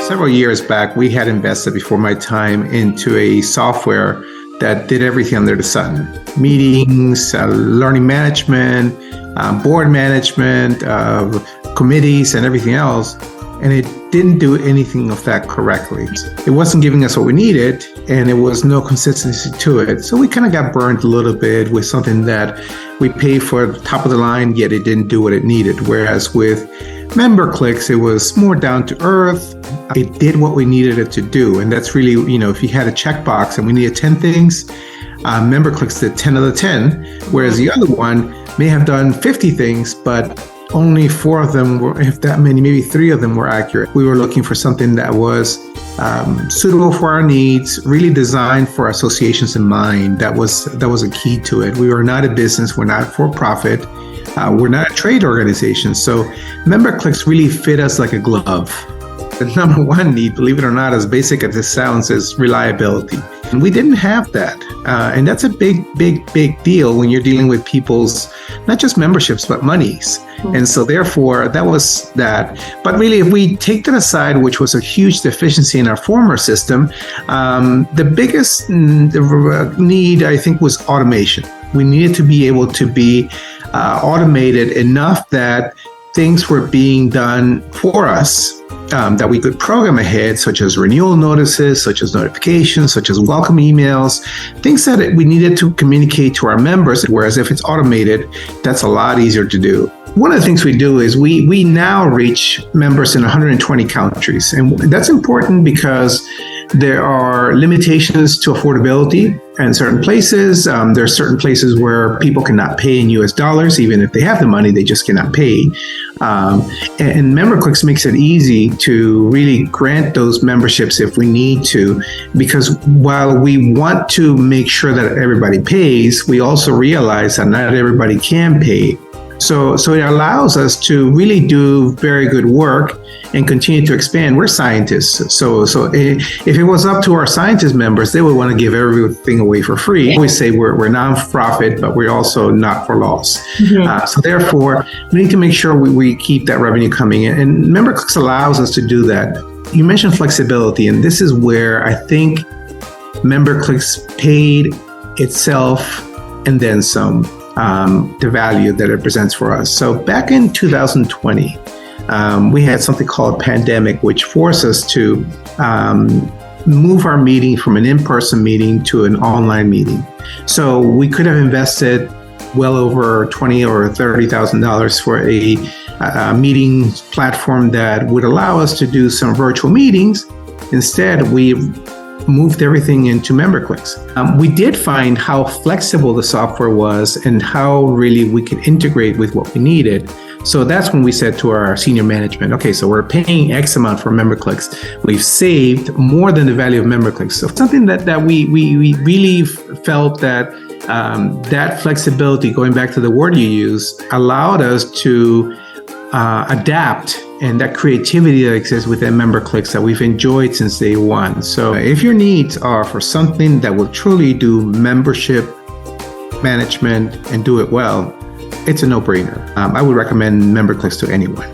Several years back, we had invested before my time into a software that did everything under the sun. Meetings, learning management, board management, committees, and everything else. And it didn't do anything of that correctly. It wasn't giving us what we needed, and there was no consistency to it. So we kind of got burned a little bit with something that we paid for top of the line, yet it didn't do what it needed. Whereas with MemberClicks, it was more down to earth. It did what we needed it to do. And that's really, if you had a checkbox and we needed 10 things, MemberClicks did 10 of the 10, whereas the other one may have done 50 things, but only 4 of them were, if that many, maybe 3 of them were accurate. We were looking for something that was suitable for our needs, really designed for associations in mind. That was a key to it. We were not a business. We're not for profit. We're not a trade organization. So MemberClicks really fit us like a glove. The number one need, believe it or not, as basic as this sounds, is reliability. And we didn't have that. And that's a big deal when you're dealing with people's, not just memberships, but monies. And so therefore, that was that. But really, if we take that aside, which was a huge deficiency in our former system, the biggest need, I think, was automation. We needed to be able to be automated enough that things were being done for us, that we could program ahead, such as renewal notices, such as notifications, such as welcome emails, things that we needed to communicate to our members. Whereas if it's automated, that's a lot easier to do. One of the things we do is we now reach members in 120 countries. And that's important because there are limitations to affordability in certain places. There are certain places where people cannot pay in US dollars. Even if they have the money, they just cannot pay. And MemberClicks makes it easy to really grant those memberships if we need to, because while we want to make sure that everybody pays, we also realize that not everybody can pay. So it allows us to really do very good work and continue to expand. We're scientists. So if it was up to our scientist members, they would want to give everything away for free. We say we're non-profit, but we're also not for loss. Mm-hmm. So therefore, we need to make sure we keep that revenue coming in. And MemberClicks allows us to do that. You mentioned flexibility, and this is where I think MemberClicks paid itself and then some. The value that it presents for us. So back in 2020, we had something called a pandemic, which forced us to move our meeting from an in-person meeting to an online meeting. So we could have invested well over $20,000 or $30,000 for a meeting platform that would allow us to do some virtual meetings. Instead, we moved everything into MemberClicks. We did find how flexible the software was and how really we could integrate with what we needed. So that's when we said to our senior management, okay, so we're paying X amount for MemberClicks. We've saved more than the value of MemberClicks. So something that we really felt that that flexibility, going back to the word you use, allowed us to adapt, and that creativity that exists within MemberClicks that we've enjoyed since day one. So if your needs are for something that will truly do membership management and do it well, it's a no-brainer. I would recommend MemberClicks to anyone.